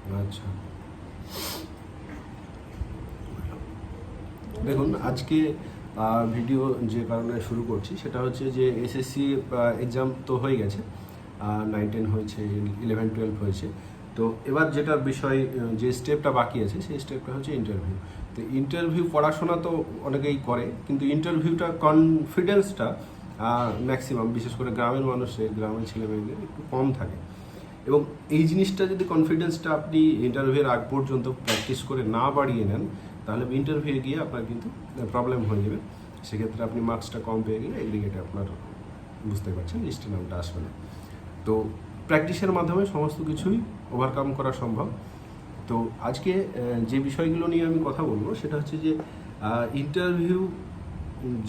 আচ্ছা, দেখুন আজকে ভিডিও যে কারণে শুরু করছি সেটা হচ্ছে যে এসএসসি এক্সাম তো হয়ে গেছে, 9-10 হয়েছে, 11-12 হয়েছে। তো এবার যেটা বিষয়, যে স্টেপটা বাকি আছে সেই স্টেপটা হচ্ছে ইন্টারভিউ। তো ইন্টারভিউ পড়াশোনা তো অনেকেই করে, কিন্তু ইন্টারভিউটা কনফিডেন্সটা ম্যাক্সিমাম, বিশেষ করে গ্রামের মানুষের, গ্রামের ছেলেমেয়েদের একটু কম থাকে। এবং এই জিনিসটা যদি কনফিডেন্সটা আপনি ইন্টারভিউয়ের আগ পর্যন্ত প্র্যাকটিস করে না বাড়িয়ে নেন, তাহলে ইন্টারভিউ গিয়ে আপনার কিন্তু প্রবলেম হয়ে যাবে। সেক্ষেত্রে আপনি মার্কসটা কম পেয়ে গেলে এগ্রিগেটে আপনার, বুঝতে পারছেন, লিস্টে নামটা আসবে না। তো প্র্যাকটিসের মাধ্যমে সমস্ত কিছুই ওভারকাম করা সম্ভব। তো আজকে যে বিষয়গুলো নিয়ে আমি কথা বলবো সেটা হচ্ছে যে ইন্টারভিউ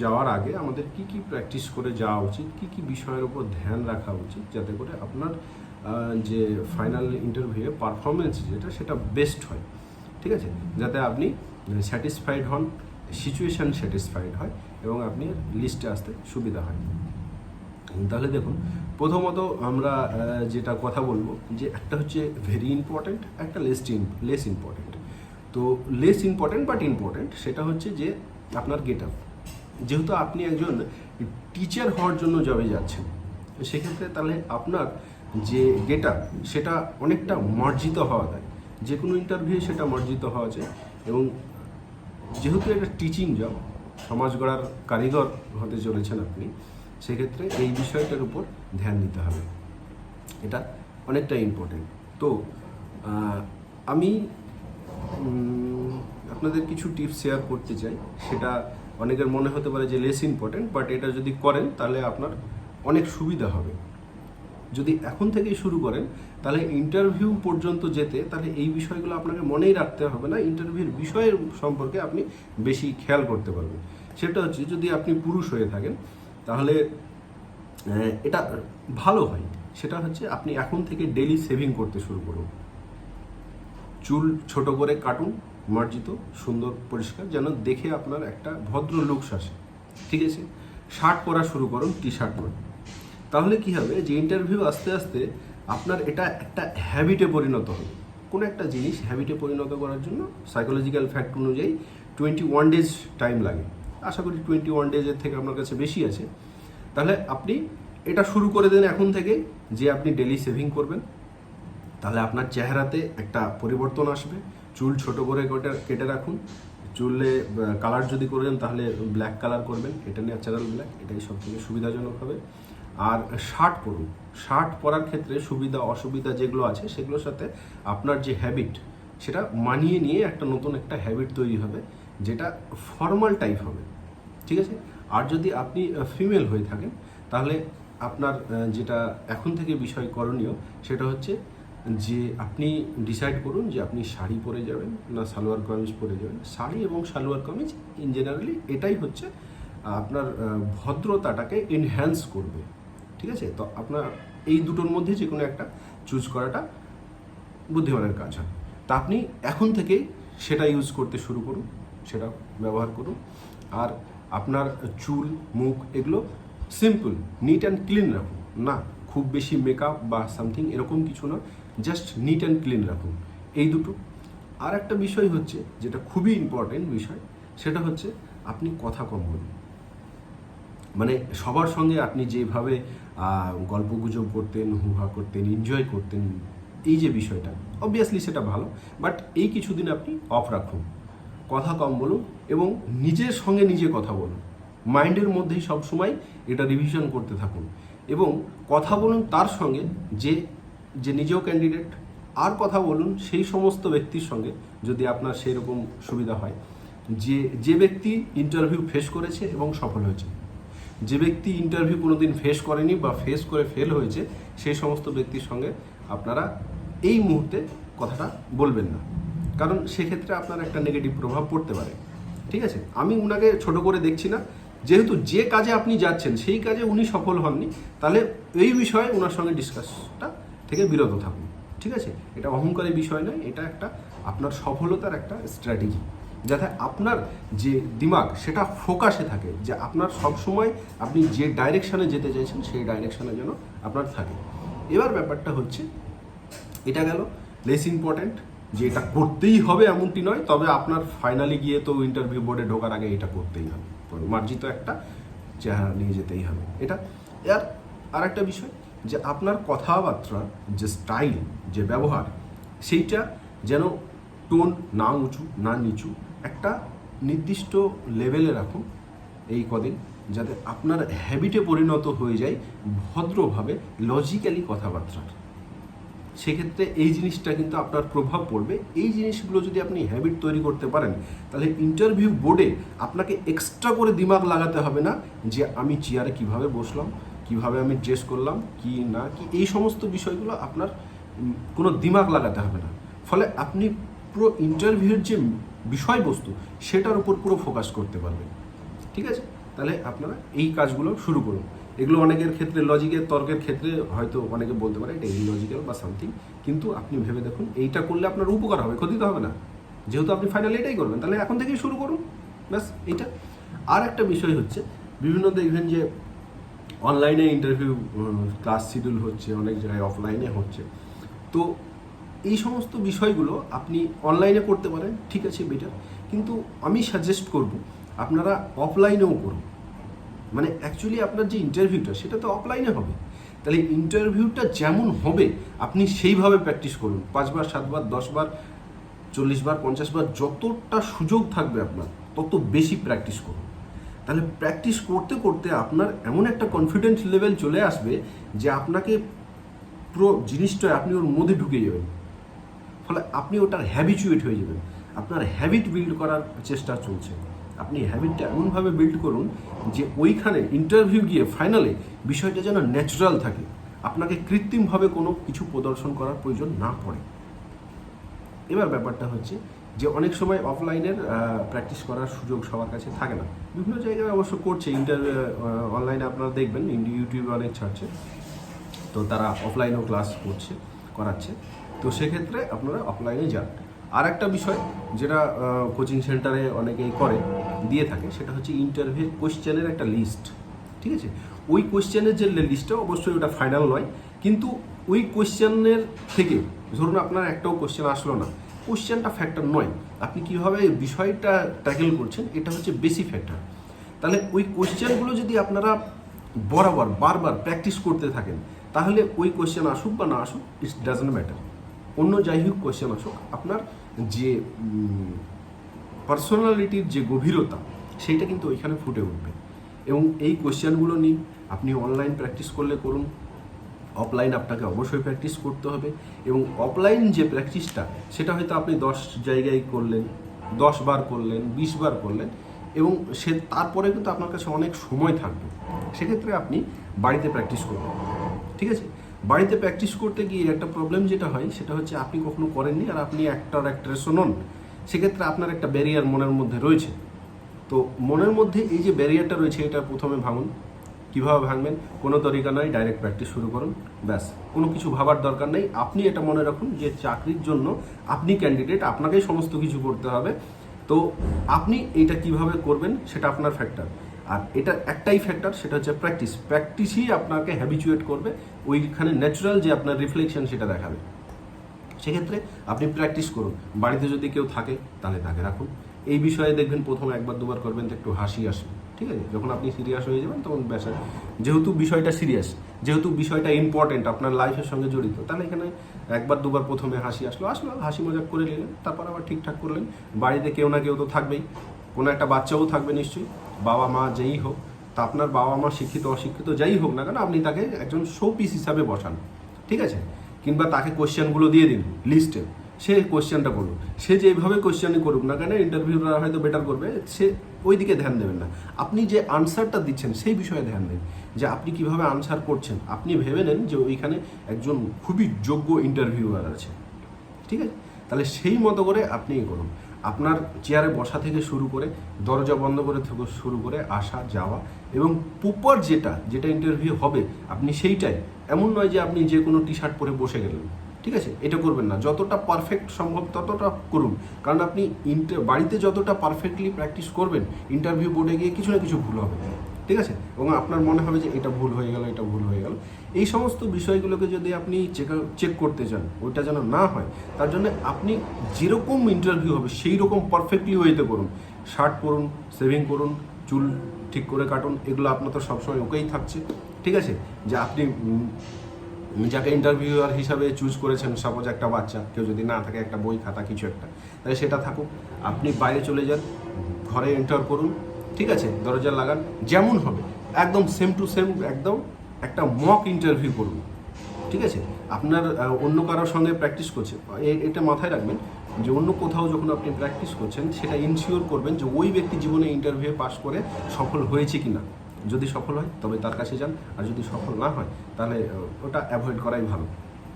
যাওয়ার আগে আমাদের কি কি প্র্যাকটিস করে যাওয়া উচিত, কি কি বিষয়ের উপর ধ্যান রাখা উচিত, যাতে করে আপনার যে ফাইনাল ইন্টারভিউয়ে পারফরমেন্স যেটা সেটা বেস্ট হয়। ঠিক আছে, যাতে আপনি স্যাটিসফাইড হন, সিচুয়েশান স্যাটিসফাইড হয় এবং আপনি লিস্টে আসতে সুবিধা হয়। তাহলে দেখুন, প্রথমত আমরা যেটা কথা বলবো যে একটা হচ্ছে ভেরি ইম্পর্ট্যান্ট, একটা লেস ইম্পর্ট্যান্ট। তো লেস ইম্পর্ট্যান্ট বাট ইম্পর্ট্যান্ট সেটা হচ্ছে যে আপনার গেট আপ। যেহেতু আপনি একজন টিচার হওয়ার জন্য জবে যাচ্ছেন, সেক্ষেত্রে তাহলে আপনার যে গেট আপ সেটা অনেকটা মার্জিত হওয়া যায়। যে কোনো ইন্টারভিউ সেটা মার্জিত হওয়া যায়। এবং যেহেতু এটা টিচিং জব, সমাজ গড়ার কারিগর হতে চলেছেন আপনি, সেক্ষেত্রে এই বিষয়টার উপর ধ্যান দিতে হবে, এটা অনেকটা ইম্পর্টেন্ট। তো আমি আপনাদের কিছু টিপস শেয়ার করতে চাই। সেটা অনেকের মনে হতে পারে যে লেস ইম্পর্টেন্ট, বাট এটা যদি করেন তাহলে আপনার অনেক সুবিধা হবে। যদি এখন থেকেই শুরু করেন তাহলে ইন্টারভিউ পর্যন্ত যেতে তাহলে এই বিষয়গুলো আপনাকে মনেই রাখতে হবে না, ইন্টারভিউর বিষয়ের সম্পর্কে আপনি বেশি খেয়াল করতে পারবেন। সেটা হচ্ছে, যদি আপনি পুরুষ হয়ে থাকেন তাহলে এটা ভালো হয়। সেটা হচ্ছে আপনি এখন থেকে ডেইলি সেভিং করতে শুরু করুন। চুল ছোট করে কাটুন, মার্জিত, সুন্দর, পরিষ্কার, যেন দেখে আপনার একটা ভদ্র লুকস আসে। ঠিক আছে, শার্ট পরা শুরু করুন, টি শার্ট পরুন। তাহলে কি হবে, যে ইন্টারভিউ আস্তে আস্তে আপনার এটা একটা হ্যাবিটে পরিণত হবে। কোনো একটা জিনিস হ্যাবিটে পরিণত করার জন্য সাইকোলজিক্যাল ফ্যাক্ট অনুযায়ী 21 ডেজ টাইম লাগে। আশা করি 21 ডেজের থেকে আপনার কাছে বেশি আছে। তাহলে আপনি এটা শুরু করে দেন এখন থেকে, যে আপনি ডেলি সেভিং করবেন। তাহলে আপনার চেহারাতে একটা পরিবর্তন আসবে। চুল ছোট করে কেটে রাখুন। চুলে কালার যদি করেন তাহলে ব্ল্যাক কালার করবেন, এটা ন্যাচারাল ব্ল্যাক, এটাই সব থেকে সুবিধাজনক হবে। আর শার্ট পরুন। শার্ট পরার ক্ষেত্রে সুবিধা অসুবিধা যেগুলো আছে সেগুলোর সাথে আপনার যে হ্যাবিট সেটা মানিয়ে নিয়ে একটা নতুন একটা হ্যাবিট তৈরি হবে, যেটা ফর্মাল টাইপ হবে। ঠিক আছে, আর যদি আপনি ফিমেল হয়ে থাকেন তাহলে আপনার যেটা এখন থেকে বিষয় করণীয় সেটা হচ্ছে যে আপনি ডিসাইড করুন যে আপনি শাড়ি পরে যাবেন না সালোয়ার কামিজ পরে যাবেন। শাড়ি এবং সালোয়ার কামিজ ইন জেনারেলি এটাই হচ্ছে আপনার ভদ্রতাটাকে এনহ্যান্স করবে। ঠিক আছে, তো আপনার এই দুটোর মধ্যে যে কোনো একটা চুজ করাটা বুদ্ধিমানের কাজ হয়। তা আপনি এখন থেকেই সেটা ইউজ করতে শুরু করুন, সেটা ব্যবহার করুন। আর আপনার চুল, মুখ এগুলো সিম্পল, নিট অ্যান্ড ক্লিন রাখুন। না খুব বেশি মেকআপ বা সামথিং এরকম কিছু না, জাস্ট নিট অ্যান্ড ক্লিন রাখুন, এই দুটো। আর একটা বিষয় হচ্ছে, যেটা খুবই ইম্পর্টেন্ট বিষয়, সেটা হচ্ছে আপনি কথা কম বলুন। মানে সবার সঙ্গে আপনি যেভাবে গল্পগুজব করতেন, হুহা করতেন, এনজয় করতেন, এই যে বিষয়টা, অবভিয়াসলি সেটা ভালো, বাট এই কিছুদিন আপনি অফ রাখুন। কথা কম বলুন এবং নিজের সঙ্গে নিজে কথা বলুন। মাইন্ডের মধ্যেই সবসময় এটা রিভিশন করতে থাকুন এবং কথা বলুন তার সঙ্গে যে যে নিজেও ক্যান্ডিডেট, আর কথা বলুন সেই সমস্ত ব্যক্তির সঙ্গে, যদি আপনার সেই রকম সুবিধা হয়, যে যে ব্যক্তি ইন্টারভিউ ফেস করেছে এবং সফল হয়েছে। যে ব্যক্তি ইন্টারভিউ কোনোদিন ফেস করেনি বা ফেস করে ফেল হয়েছে, সেই সমস্ত ব্যক্তির সঙ্গে আপনারা এই মুহূর্তে কথাটা বলবেন না, কারণ সেক্ষেত্রে আপনার একটা নেগেটিভ প্রভাব পড়তে পারে। ঠিক আছে, আমি উনাকে ছোট করে দেখছি না, যেহেতু যে কাজে আপনি যাচ্ছেন সেই কাজে উনি সফল হননি, তাহলে এই বিষয়ে ওনার সঙ্গে ডিসকাসটা থেকে বিরত থাকুন। ঠিক আছে, এটা অহংকারী বিষয় নয়, এটা একটা আপনার সফলতার একটা স্ট্র্যাটেজি, যাতে আপনার যে দিমাগ সেটা ফোকাসে থাকে, যে আপনার সবসময় আপনি যে ডাইরেকশানে যেতে চাইছেন সেই ডাইরেকশানে যেন আপনার থাকে। এবার ব্যাপারটা হচ্ছে, এটা গেল লেস ইম্পর্ট্যান্ট যে এটা করতেই হবে এমনটি নয়, তবে আপনার ফাইনালি গিয়ে তো ইন্টারভিউ বোর্ডে ঢোকার আগে এটা করতেই হবে, মার্জিত একটা চেহারা নিয়ে যেতেই হবে এটা। আর একটা বিষয় যে আপনার কথাবার্তা যে স্টাইল, যে ব্যবহার, সেইটা যেন টোন না উঁচু না নিচু, একটা নির্দিষ্ট লেভেলে রাখুন এই কদিন, যাতে আপনার হ্যাবিটে পরিণত হয়ে যায় ভদ্রভাবে লজিক্যালি কথাবার্তার। সেক্ষেত্রে এই জিনিসটা কিন্তু আপনার প্রভাব পড়বে। এই জিনিসগুলো যদি আপনি হ্যাবিট তৈরি করতে পারেন, তাহলে ইন্টারভিউ বোর্ডে আপনাকে এক্সট্রা করে দিমাগ লাগাতে হবে না যে আমি চেয়ারে কিভাবে বসলাম, কিভাবে আমি ড্রেস করলাম, কি না কি, এই সমস্ত বিষয়গুলো আপনার কোনো দিমাগ লাগাতে হবে না। ফলে আপনি পুরো ইন্টারভিউর যে বিষয়বস্তু সেটার উপর পুরো ফোকাস করতে পারবেন। ঠিক আছে, তাহলে আপনারা এই কাজগুলো শুরু করুন। এগুলো অনেকের ক্ষেত্রে লজিকের তর্কের ক্ষেত্রে হয়তো অনেকে বলতে পারে এটা ইললজিক্যাল বা সামথিং, কিন্তু আপনি ভেবে দেখুন এইটা করলে আপনার উপকার হবে, ক্ষতি তো হবে না। যেহেতু আপনি ফাইনালি এটাই করবেন, তাহলে এখন থেকেই শুরু করুন, ব্যাস এইটা। আর একটা বিষয় হচ্ছে, বিভিন্ন দেখবেন যে অনলাইনে ইন্টারভিউ ক্লাস শিডিউল হচ্ছে, অনেক জায়গায় অফলাইনে হচ্ছে। তো এই সমস্ত বিষয়গুলো আপনি অনলাইনে করতে পারেন, ঠিক আছে, বেটার। কিন্তু আমি সাজেস্ট করব আপনারা অফলাইনেও করুন। মানে অ্যাকচুয়ালি আপনার যে ইন্টারভিউটা সেটা তো অফলাইনে হবে, তাহলে ইন্টারভিউটা যেমন হবে আপনি সেইভাবে প্র্যাকটিস করুন। 5 বার 7 বার 10 বার 40 বার 50 বার যতটা সুযোগ থাকবে আপনার, তত বেশি প্র্যাকটিস করুন। তাহলে প্র্যাকটিস করতে করতে আপনার এমন একটা কনফিডেন্স লেভেল চলে আসবে যে আপনাকে পুরো জিনিসটা আপনি ওর মধ্যে ঢুকে যাবেন। ফলে আপনি ওটার হ্যাবিচুয়েট হয়ে যাবেন। আপনার হ্যাবিট বিল্ড করার চেষ্টা চলছে। আপনি হ্যাবিটটা এমনভাবে বিল্ড করুন যে ওইখানে ইন্টারভিউ গিয়ে ফাইনালে বিষয়টা যেন ন্যাচারাল থাকে, আপনাকে কৃত্রিমভাবে কোনো কিছু প্রদর্শন করার প্রয়োজন না পড়ে। এবার ব্যাপারটা হচ্ছে যে অনেক সময় অফলাইনের প্র্যাকটিস করার সুযোগ সবার কাছে থাকে না। বিভিন্ন জায়গায় অবশ্য করছে অনলাইনে, আপনারা দেখবেন ইউটিউবে অনেক ছাড়ছে, তো তারা অফলাইনেও ক্লাস করাচ্ছে। তো সেক্ষেত্রে আপনারা অফলাইনে যান। আর একটা বিষয় যেটা কোচিং সেন্টারে অনেকেই দিয়ে থাকে, সেটা হচ্ছে ইন্টারভিউ কোয়েশ্চেনের একটা লিস্ট। ঠিক আছে, ওই কোয়েশ্চেনের যে লিস্টটা অবশ্যই ওটা ফাইনাল নয়, কিন্তু ওই কোয়েশ্চেনের থেকে ধরুন আপনার একটাও কোয়েশ্চেন আসলো না, কোয়েশ্চেনটা ফ্যাক্টর নয়, আপনি কীভাবে বিষয়টা ট্যাকেল করছেন এটা হচ্ছে বেশি ফ্যাক্টর। তাহলে ওই কোয়েশ্চেনগুলো যদি আপনারা বরাবর বারবার প্র্যাকটিস করতে থাকেন, তাহলে ওই কোয়েশ্চেন আসুক বা না আসুক, ইটস ডাজন্ট ম্যাটার। অন্য যাই হোক কোয়েশ্চেন আসুক, আপনার যে পার্সোনালিটির যে গভীরতা সেইটা কিন্তু ওইখানে ফুটে উঠবে। এবং এই কোয়েশ্চেনগুলো নিয়ে আপনি অনলাইন প্র্যাকটিস করলে করুন, অফলাইন আপনাকে অবশ্যই প্র্যাকটিস করতে হবে। এবং অফলাইন যে প্র্যাকটিসটা সেটা হয়তো আপনি 10 জায়গায় করলেন, 10 বার করলেন, 20 বার করলেন, এবং তারপরে কিন্তু আপনার কাছে অনেক সময় থাকবে। সেক্ষেত্রে আপনি বাড়িতে প্র্যাকটিস করবেন। ঠিক আছে, বাড়িতে প্র্যাকটিস করতে গিয়ে একটা প্রবলেম যেটা হয় সেটা হচ্ছে আপনি কখনো করেননি আর আপনি অ্যাক্ট্রেসও নন। সেক্ষেত্রে আপনার একটা ব্যারিয়ার মনের মধ্যে রয়েছে। তো মনের মধ্যে এই যে ব্যারিয়ারটা রয়েছে এটা প্রথমে ভাঙুন। কীভাবে ভাঙবেন? কোনো তরিকা নয়, ডাইরেক্ট প্র্যাকটিস শুরু করুন, ব্যাস। কোনো কিছু ভাবার দরকার নেই। আপনি এটা মনে রাখুন যে চাকরির জন্য আপনি ক্যান্ডিডেট, আপনাকেই সমস্ত কিছু করতে হবে। তো আপনি এটা কিভাবে করবেন সেটা আপনার ফ্যাক্টর। আর এটা একটাই ফ্যাক্টর, সেটা হচ্ছে প্র্যাকটিস। প্র্যাকটিসই আপনাকে হ্যাবিচুয়েট করবে, ওইখানে ন্যাচারাল যে আপনার রিফ্লেকশন সেটা দেখাবে। সেক্ষেত্রে আপনি প্র্যাকটিস করুন। বাড়িতে যদি কেউ থাকে তাহলে তাকে রাখুন। এই বিষয়ে দেখবেন প্রথম 1 বার 2 বার করবেন তো একটু হাসি আসবে, ঠিক আছে। যখন আপনি সিরিয়াস হয়ে যাবেন তখন ব্যাস, যেহেতু বিষয়টা সিরিয়াস, যেহেতু বিষয়টা ইম্পর্টেন্ট, আপনার লাইফের সঙ্গে জড়িত, তাহলে এখানে 1 বার 2 বার প্রথমে হাসি আসলো, হাসি মজাক করে নিলেন, তারপর আবার ঠিকঠাক করলেন। বাড়িতে কেউ না কেউ তো থাকবেই, কোনো একটা বাচ্চাও থাকবে নিশ্চয়ই, বাবা মা যেই হোক। তা আপনার বাবা মা শিক্ষিত অশিক্ষিত যাই হোক না কেন, আপনি তাকে একজন শো পিস হিসাবে বসান, ঠিক আছে। কিংবা তাকে কোয়েশ্চেনগুলো দিয়ে দিন লিস্টে, সে কোয়েশ্চেনটা করুক। সে যেভাবে কোয়েশ্চেনই করুক না কেন, ইন্টারভিউরা হয়তো বেটার করবে, সে ওই দিকে ধ্যান দেবেন না। আপনি যে আনসারটা দিচ্ছেন সেই বিষয়ে ধ্যান দিন, যে আপনি কিভাবে আনসার করছেন। আপনি ভেবে নেন যে ওইখানে একজন খুবই যোগ্য ইন্টারভিউয়ার আছে, ঠিক আছে। তাহলে সেই মতো করে আপনি করুন। আপনার চেয়ারে বসা থেকে শুরু করে, দরজা বন্ধ করে থেকে শুরু করে আসা যাওয়া, এবং প্রপার যেটা ইন্টারভিউ হবে আপনি সেইটাই। এমন নয় যে আপনি যে কোনো টি শার্ট পরে বসে গেলেন, ঠিক আছে, এটা করবেন না। যতটা পারফেক্ট সম্ভব ততটা করুন, কারণ আপনি বাড়িতে যতটা পারফেক্টলি প্র্যাকটিস করবেন, ইন্টারভিউ বোর্ডে গিয়ে কিছু না কিছু ভুল হবে। ঠিক আছে, এবং আপনার মনে হবে যে এটা ভুল হয়ে গেল, এটা ভুল হয়ে গেল। এই সমস্ত বিষয়গুলোকে যদি আপনি চেক করতে চান, ওইটা যেন না হয়, তার জন্য আপনি যেরকম ইন্টারভিউ হবে সেই রকম পারফেক্টলি ওয়েতে করুন। শার্ট পরুন, সেভিং করুন, চুল ঠিক করে কাটুন, এগুলো আপনার তো সবসময় ওকেই থাকছে। ঠিক আছে, যে আপনি যাকে ইন্টারভিউয়ার হিসাবে চুজ করেছেন, সাপোজ একটা বাচ্চা, কেউ যদি না থাকে, একটা বই খাতা কিছু একটা, তাহলে সেটা থাকুক। আপনি বাইরে চলে যান, ঘরে এন্টার করুন, ঠিক আছে, দরজা লাগান, যেমন হবে একদম সেম টু সেম, একদম একটা মক ইন্টারভিউ করুন। ঠিক আছে, আপনার অন্য কারোর সঙ্গে প্র্যাকটিস করছেন, এটা মাথায় রাখবেন যে অন্য কোথাও যখন আপনি প্র্যাকটিস করছেন, সেটা ইনশিওর করবেন যে ওই ব্যক্তি জীবনে ইন্টারভিউ পাস করে সফল হয়েছে কি না। যদি সফল হয় তবে তার কাছে যান, আর যদি সফল না হয় তাহলে ওটা অ্যাভয়েড করাই ভালো।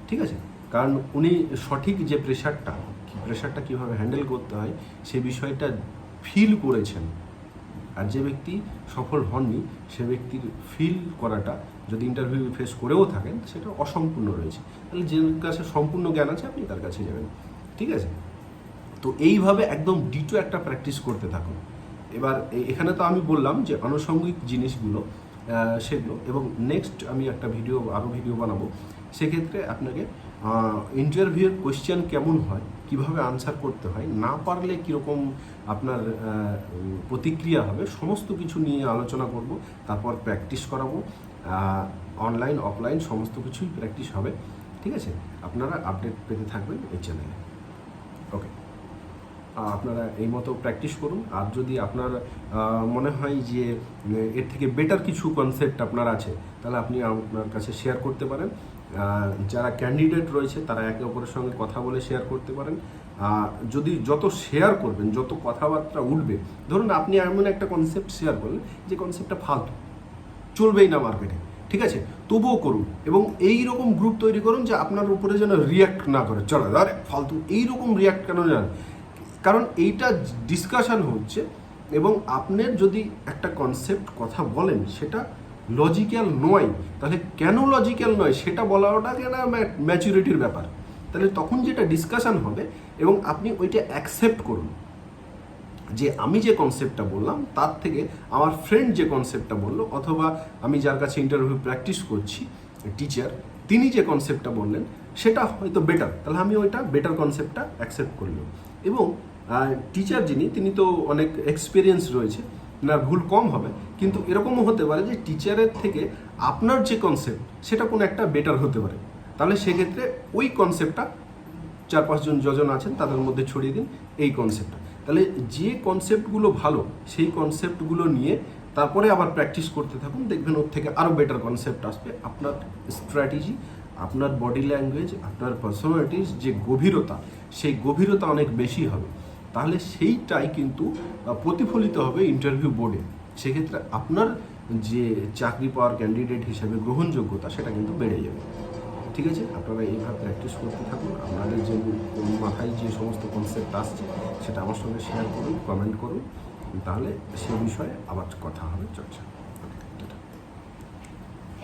ঠিক আছে, কারণ উনি সঠিক যে প্রেশারটা কীভাবে হ্যান্ডেল করতে হয় সেই বিষয়টা ফিল করেছেন। আর যে ব্যক্তি সফল হননি, সে ব্যক্তির ফিল করাটা যদি ইন্টারভিউ ফেস করেও থাকেন, সেটা অসম্পূর্ণ রয়েছে। তাহলে যে কাছে সম্পূর্ণ জ্ঞান আছে আপনি তার কাছে যাবেন। ঠিক আছে, তো এইভাবে একদম ডিটো একটা প্র্যাকটিস করতে থাকুন। এবার এখানে তো আমি বললাম যে আনুষঙ্গিক জিনিসগুলো সেগুলো, এবং নেক্সট আমি একটা আরও ভিডিও বানাবো। সেক্ষেত্রে আপনাকে ইন্টারভিউয়ের কোয়েশ্চেন কেমন হয়, কিভাবে আনসার করতে হয়, না পারলে কীরকম আপনার প্রতিক্রিয়া হবে, সমস্ত কিছু নিয়ে আলোচনা করব। তারপর প্র্যাকটিস করাবো, অনলাইন অফলাইন সমস্ত কিছুই প্র্যাকটিস হবে। ঠিক আছে, আপনারা আপডেট পেতে থাকবেন এই চ্যানেলে। ওকে, আপনারা এই মতো প্র্যাকটিস করুন। আর যদি আপনার মনে হয় যে এর থেকে বেটার কিছু কনসেপ্ট আপনার আছে, তাহলে আপনি আপনার কাছে শেয়ার করতে পারেন। যারা ক্যান্ডিডেট রয়েছে তারা একে অপরের সঙ্গে কথা বলে শেয়ার করতে পারেন। যদি যত শেয়ার করবেন, যত কথাবার্তা উঠবে, ধরুন আপনি এমন একটা কনসেপ্ট শেয়ার করলেন যে কনসেপ্টটা ফালতু, চলবেই না মার্কেটে, ঠিক আছে, তবুও করুন, এবং এই রকম গ্রুপ তৈরি করুন যে আপনার উপরে যেন রিয়্যাক্ট না করে, চলো আরে ফালতু, এইরকম রিয়্যাক্ট কেন জান, কারণ এইটা ডিসকাশন হচ্ছে। এবং আপনার যদি একটা কনসেপ্ট কথা বলেন সেটা লজিক্যাল নয়, তাহলে কেন লজিক্যাল নয় সেটা বলাটা একটা ম্যাচুরিটির ব্যাপার। তাহলে তখন যেটা ডিসকাশন হবে, এবং আপনি ওইটা অ্যাকসেপ্ট করুন যে আমি যে কনসেপ্টটা বললাম তার থেকে আমার ফ্রেন্ড যে কনসেপ্টটা বললো, অথবা আমি যার কাছে ইন্টারভিউ প্র্যাকটিস করছি টিচার, তিনি যে কনসেপ্টটা বললেন সেটা হয়তো বেটার, তাহলে আমি ওইটা বেটার কনসেপ্টটা অ্যাকসেপ্ট করলাম। এবং টিচার যিনি, তিনি তো অনেক এক্সপিরিয়েন্স রয়েছে, না ভুল কম হবে, কিন্তু এরকমও হতে পারে যে টিচারের থেকে আপনার যে কনসেপ্ট সেটা কোনো একটা বেটার হতে পারে। তাহলে সেক্ষেত্রে ওই কনসেপ্টটা 4-5 জন যজন আছেন তাদের মধ্যে ছড়িয়ে দিন এই কনসেপ্টটা। তাহলে যে কনসেপ্টগুলো ভালো সেই কনসেপ্টগুলো নিয়ে তারপরে আবার প্র্যাকটিস করতে থাকুন, দেখবেন ওর থেকে আরও বেটার কনসেপ্ট আসবে। আপনার স্ট্র্যাটেজি, আপনার বডি ল্যাঙ্গুয়েজ, আপনার পার্সোনালিটির যে গভীরতা, সেই গভীরতা অনেক বেশি হবে। তাহলে সেইটাই কিন্তু প্রতিফলিত হবে ইন্টারভিউ বোর্ডে। সেক্ষেত্রে আপনার যে চাকরি পাওয়ার ক্যান্ডিডেট হিসেবে গ্রহণযোগ্যতা সেটা কিন্তু বেড়ে যাবে। ঠিক আছে, আপনারা এইভাবে প্র্যাকটিস করতে থাকুন। আপনাদের যে মাথায় যে সমস্ত কনসেপ্ট আসছে সেটা আমার সঙ্গে শেয়ার করুন, কমেন্ট করুন, তাহলে সে বিষয়ে আবার কথা হবে, চর্চা।